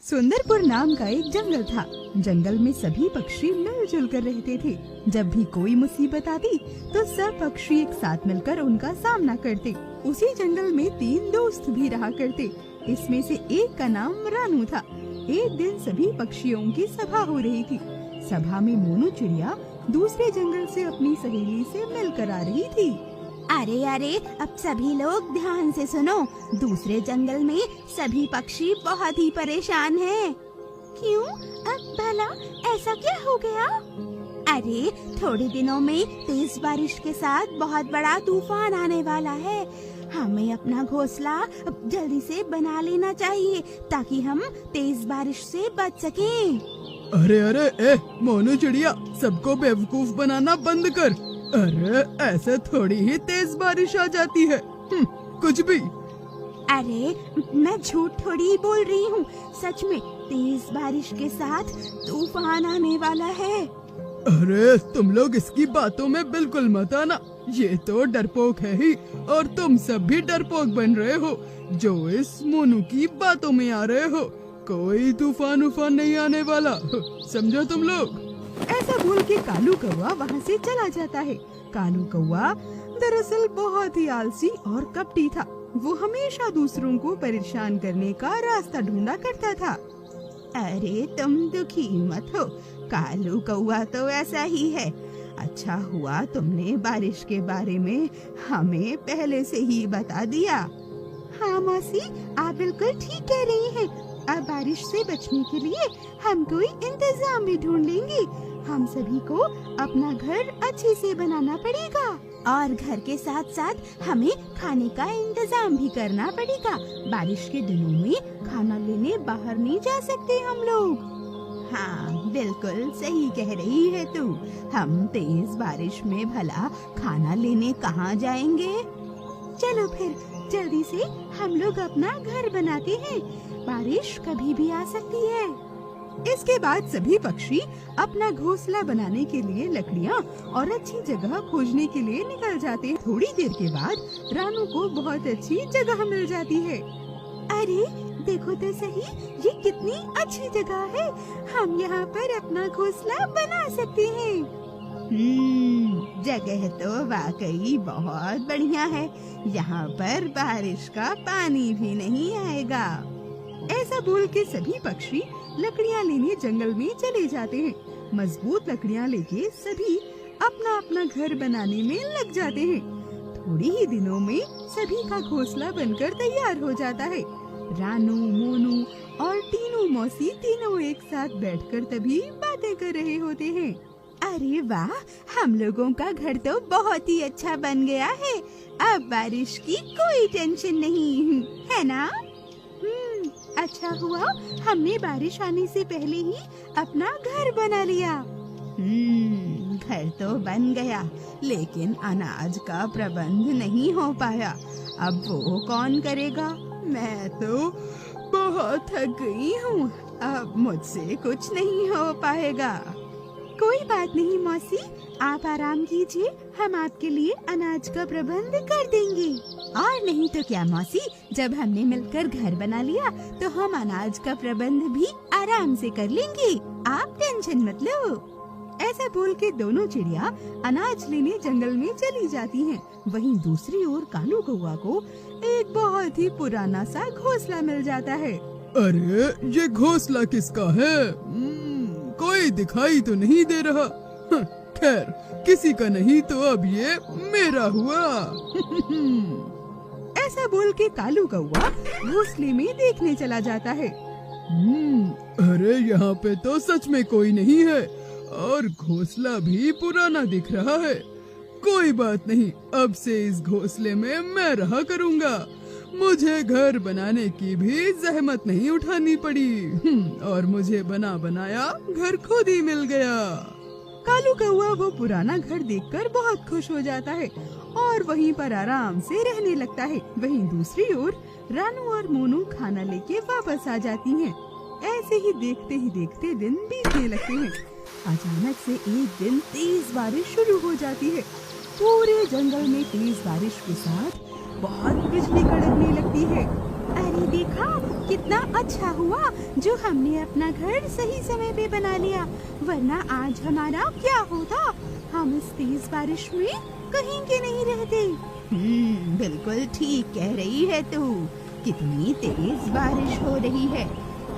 सुंदरपुर नाम का एक जंगल था। जंगल में सभी पक्षी मिलजुल कर रहते थे। जब भी कोई मुसीबत आती तो सब पक्षी एक साथ मिलकर उनका सामना करते। उसी जंगल में 3 दोस्त भी रहा करते। इसमें से एक का नाम रानू था। एक दिन सभी पक्षियों की सभा हो रही थी। सभा में मोनू चिड़िया दूसरे जंगल से अपनी सहेली से मिलकर आ रही थी। अरे अरे, अब सभी लोग ध्यान से सुनो। दूसरे जंगल में सभी पक्षी बहुत ही परेशान हैं। क्यों? अब भला ऐसा क्या हो गया? अरे, थोड़े दिनों में तेज बारिश के साथ बहुत बड़ा तूफान आने वाला है। हमें अपना घोंसला जल्दी से बना लेना चाहिए ताकि हम तेज बारिश से बच सकें। अरे अरे मोनू चिड़िया, सबको बेवकूफ बनाना बंद कर। अरे ऐसे थोड़ी ही तेज बारिश आ जाती है। कुछ भी। अरे मैं झूठ थोड़ी ही बोल रही हूँ। सच में तेज बारिश के साथ तूफान आने वाला है। अरे तुम लोग इसकी बातों में बिल्कुल मत आना। ये तो डरपोक है ही, और तुम सब भी डरपोक बन रहे हो जो इस मोनू की बातों में आ रहे हो। कोई तूफान उफान नहीं आने वाला, समझो तुम लोग। ऐसा बोल के कालू कौवा वहाँ से चला जाता है। कालू कौवा दरअसल बहुत ही आलसी और कपटी था। वो हमेशा दूसरों को परेशान करने का रास्ता ढूंढा करता था। अरे तुम दुखी मत हो, कालू कौवा तो ऐसा ही है। अच्छा हुआ तुमने बारिश के बारे में हमें पहले से ही बता दिया। हाँ मौसी, आप बिल्कुल ठीक कह रही हैं। अब बारिश से बचने के लिए हम कोई इंतजाम भी ढूंढ लेंगे। हम सभी को अपना घर अच्छे से बनाना पड़ेगा और घर के साथ साथ हमें खाने का इंतजाम भी करना पड़ेगा। बारिश के दिनों में खाना लेने बाहर नहीं जा सकते हम लोग। हाँ बिल्कुल सही कह रही है तू। हम तेज बारिश में भला खाना लेने कहाँ जाएंगे? चलो फिर जल्दी से हम लोग अपना घर बनाते हैं। बारिश कभी भी आ सकती है। इसके बाद सभी पक्षी अपना घोंसला बनाने के लिए लकड़ियाँ और अच्छी जगह खोजने के लिए निकल जाते हैं। थोड़ी देर के बाद रानू को बहुत अच्छी जगह मिल जाती है। अरे देखो तो सही, ये कितनी अच्छी जगह है। हम यहाँ पर अपना घोंसला बना सकते हैं। जगह तो वाकई बहुत बढ़िया है। यहाँ पर बारिश का पानी भी नहीं आएगा। ऐसा बोल के सभी पक्षी लकड़ियाँ लेने जंगल में चले जाते हैं। मजबूत लकड़ियाँ लेके सभी अपना अपना घर बनाने में लग जाते हैं। थोड़ी ही दिनों में सभी का घोंसला बनकर तैयार हो जाता है। रानू, मोनू और टीनू मौसी तीनों एक साथ बैठकर तभी बातें कर रहे होते हैं। अरे वाह, हम लोगों का घर तो बहुत ही अच्छा बन गया है। अब बारिश की कोई टेंशन नहीं है ना? अच्छा हुआ हमने बारिश आने से पहले ही अपना घर बना लिया। घर तो बन गया, लेकिन अनाज का प्रबंध नहीं हो पाया। अब वो कौन करेगा? मैं तो बहुत थक गई हूँ। अब मुझसे कुछ नहीं हो पाएगा। कोई बात नहीं मौसी, आप आराम कीजिए। हम आपके लिए अनाज का प्रबंध कर देंगे। और नहीं तो क्या मौसी, जब हमने मिलकर घर बना लिया तो हम अनाज का प्रबंध भी आराम से कर लेंगे। आप टेंशन मत लो। ऐसा बोल के दोनों चिड़िया अनाज लेने जंगल में चली जाती हैं। वहीं दूसरी ओर कालू कौवा को एक बहुत ही पुराना सा घोंसला मिल जाता है। अरे ये घोंसला किसका है? कोई दिखाई तो नहीं दे रहा। खैर, किसी का नहीं तो अब ये मेरा हुआ। ऐसा बोल के कालू कौवा घोंसले में देखने चला जाता है। अरे यहाँ पे तो सच में कोई नहीं है और घोंसला भी पुराना दिख रहा है। कोई बात नहीं, अब से इस घोंसले में मैं रहा करूँगा। मुझे घर बनाने की भी जहमत नहीं उठानी पड़ी और मुझे बना बनाया घर खुद ही मिल गया। कालू कौवा वो पुराना घर देखकर बहुत खुश हो जाता है और वहीं पर आराम से रहने लगता है। वहीं दूसरी ओर रानू और मोनू खाना लेके वापस आ जाती हैं। ऐसे ही देखते दिन बीतने लगते हैं। अचानक से एक दिन तेज बारिश शुरू हो जाती है। पूरे जंगल में तेज बारिश के साथ बहुत बिजली कड़कने लगती है। अरे देखा, कितना अच्छा हुआ जो हमने अपना घर सही समय पे बना लिया, वरना आज हमारा क्या होता। हम इस तेज बारिश में कहीं के नहीं रहते। बिल्कुल ठीक कह रही है तू। कितनी तेज बारिश हो रही है।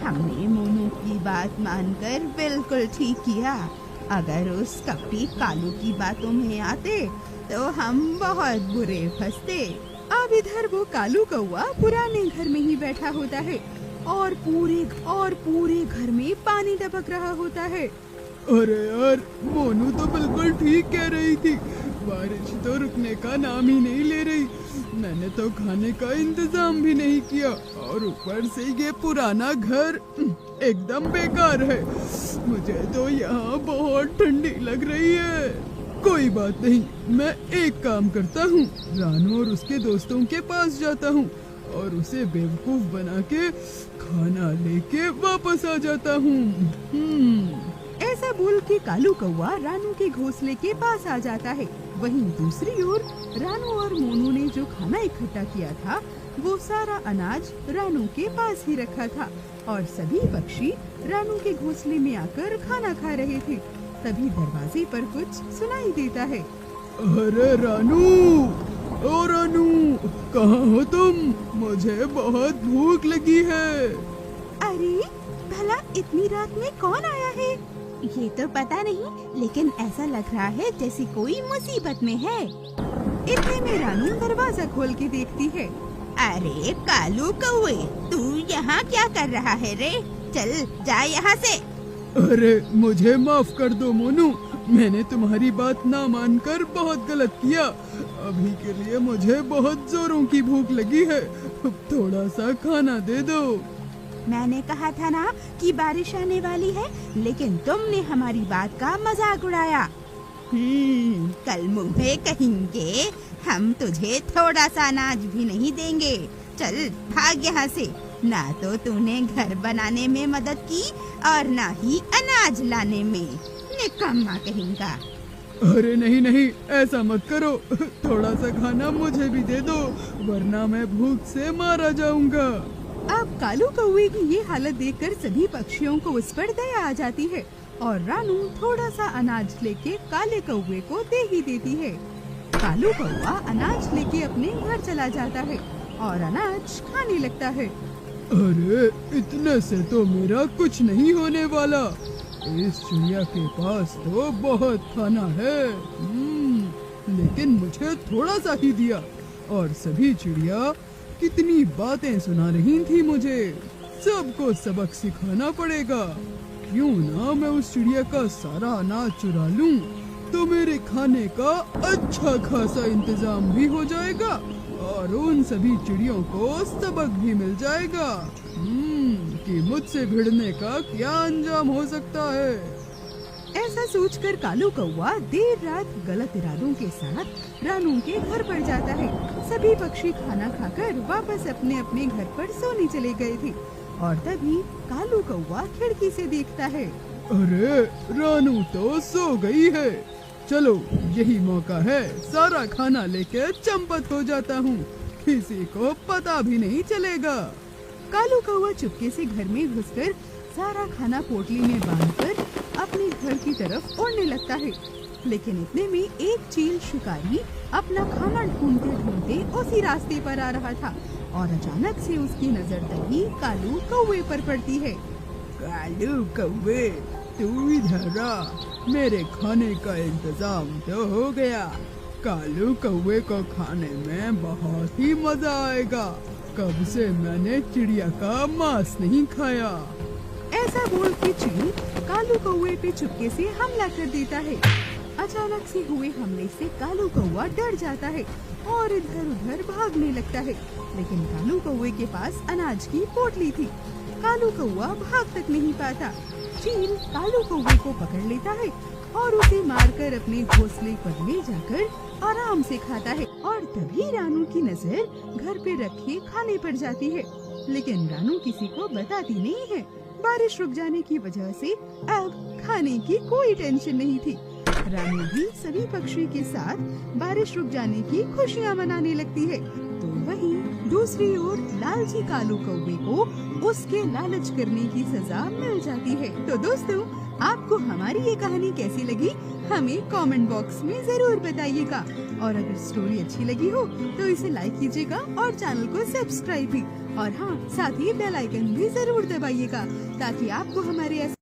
हमने मोनू की बात मानकर बिल्कुल ठीक किया। अगर उस कपटी कालू की बातों में आते तो हम बहुत बुरे फंसते। अब इधर वो कालू कौआ पुराने घर में ही बैठा होता है और पूरे घर में पानी टपक रहा होता है। अरे यार, मोनू तो बिल्कुल ठीक कह रही थी। बारिश तो रुकने का नाम ही नहीं ले रही। मैंने तो खाने का इंतजाम भी नहीं किया और ऊपर से ये पुराना घर एकदम बेकार है। मुझे तो यहाँ बहुत ठंडी लग रही है। कोई बात नहीं, मैं एक काम करता हूँ, रानू और उसके दोस्तों के पास जाता हूँ और उसे बेवकूफ बना के खाना लेके वापस आ जाता हूँ। ऐसा बोल के कालू कौआ रानू के घोंसले के पास आ जाता है। वहीं दूसरी ओर रानू और मोनू ने जो खाना इकट्ठा किया था वो सारा अनाज रानू के पास ही रखा था और सभी पक्षी रानू के घोंसले में आकर खाना खा रहे थे। तभी दरवाजे पर कुछ सुनाई देता है। अरे रानू, ओ रानू, कहाँ हो तुम? मुझे बहुत भूख लगी है। अरे भला इतनी रात में कौन आया है? ये तो पता नहीं, लेकिन ऐसा लग रहा है जैसे कोई मुसीबत में है। इतने में रानू दरवाजा खोल के देखती है। अरे कालू कौवे, तू यहाँ क्या कर रहा है रे? चल जा यहाँ से। अरे मुझे माफ कर दो मोनू, मैंने तुम्हारी बात ना मानकर बहुत गलत किया। अभी के लिए मुझे बहुत जोरों की भूख लगी है, थोड़ा सा खाना दे दो। मैंने कहा था ना कि बारिश आने वाली है, लेकिन तुमने हमारी बात का मजाक उड़ाया। कल मुँहे कहेंगे, हम तुझे थोड़ा सा अनाज भी नहीं देंगे। चल भाग यहाँ से। ना तो तूने घर बनाने में मदद की और ना ही अनाज लाने में। निकम्मा कहेंगा। अरे नहीं नहीं, ऐसा मत करो, थोड़ा सा खाना मुझे भी दे दो, वरना मैं भूख से मारा जाऊंगा। अब कालू कौवे की ये हालत देखकर सभी पक्षियों को उस पर दया आ जाती है और रानू थोड़ा सा अनाज लेके काले कौवे को दे ही देती है। कालू कौवा अनाज लेके अपने घर चला जाता है और अनाज खाने लगता है। अरे इतने से तो मेरा कुछ नहीं होने वाला। इस चिड़िया के पास तो बहुत खाना है। लेकिन मुझे थोड़ा सा ही दिया और सभी चिड़िया कितनी बातें सुना रही थी मुझे। सबको सबक सिखाना पड़ेगा। क्यों ना मैं उस चिड़िया का सारा अनाज चुरा लूं, तो मेरे खाने का अच्छा खासा इंतजाम भी हो जाएगा और उन सभी चिड़ियों को सबक भी मिल जाएगा कि मुझसे भिड़ने का क्या अंजाम हो सकता है। ऐसा सोचकर कालू कौवा देर रात गलत इरादों के साथ रानू के घर पर जाता है। सभी पक्षी खाना खाकर वापस अपने अपने घर पर सोने चले गए थे और तभी कालू कौवा खिड़की से देखता है। अरे रानू तो सो गई है। चलो यही मौका है, सारा खाना लेके चंपत हो जाता हूँ, किसी को पता भी नहीं चलेगा। कालू कौवा चुपके से घर में घुसकर सारा खाना पोटली में बांधकर अपने घर की तरफ उड़ने लगता है। लेकिन इतने में एक चील शिकारी अपना खाना ढूंढते ढूंढते उसी रास्ते पर आ रहा था और अचानक से उसकी नजर तभी कालू कौवे पर पड़ती है। कालू कौवे, तू इधर आ, मेरे खाने का इंतजाम तो हो गया। कालू कौवे को खाने में बहुत ही मजा आएगा। कब से मैंने चिड़िया का मांस नहीं खाया। ऐसा बोल के चील कालू कौवे पे चुपके से हमला कर देता है। अचानक से हुए हमले से कालू कौवा डर जाता है और इधर उधर भागने लगता है। लेकिन कालू कौवे के पास अनाज की पोटली थी। कालू कौवा भाग तक नहीं पाता। चील कालू कौवे को पकड़ लेता है और उसे मारकर अपने घोंसले पर ले जाकर आराम से खाता है। और तभी रानू की नजर घर पे रखे खाने पर जाती है, लेकिन रानू किसी को बताती नहीं है। बारिश रुक जाने की वजह से अब खाने की कोई टेंशन नहीं थी। रानू भी सभी पक्षी के साथ बारिश रुक जाने की खुशियाँ मनाने लगती है। तो वहीं दूसरी ओर लालची कालू कौवे को उसके लालच करने की सजा मिल जाती है। तो दोस्तों, आपको हमारी ये कहानी कैसी लगी हमें कमेंट बॉक्स में जरूर बताइएगा। और अगर स्टोरी अच्छी लगी हो तो इसे लाइक कीजिएगा और चैनल को सब्सक्राइब भी। और हाँ, साथ ही बेल आइकन भी जरूर दबाइएगा ताकि आपको हमारे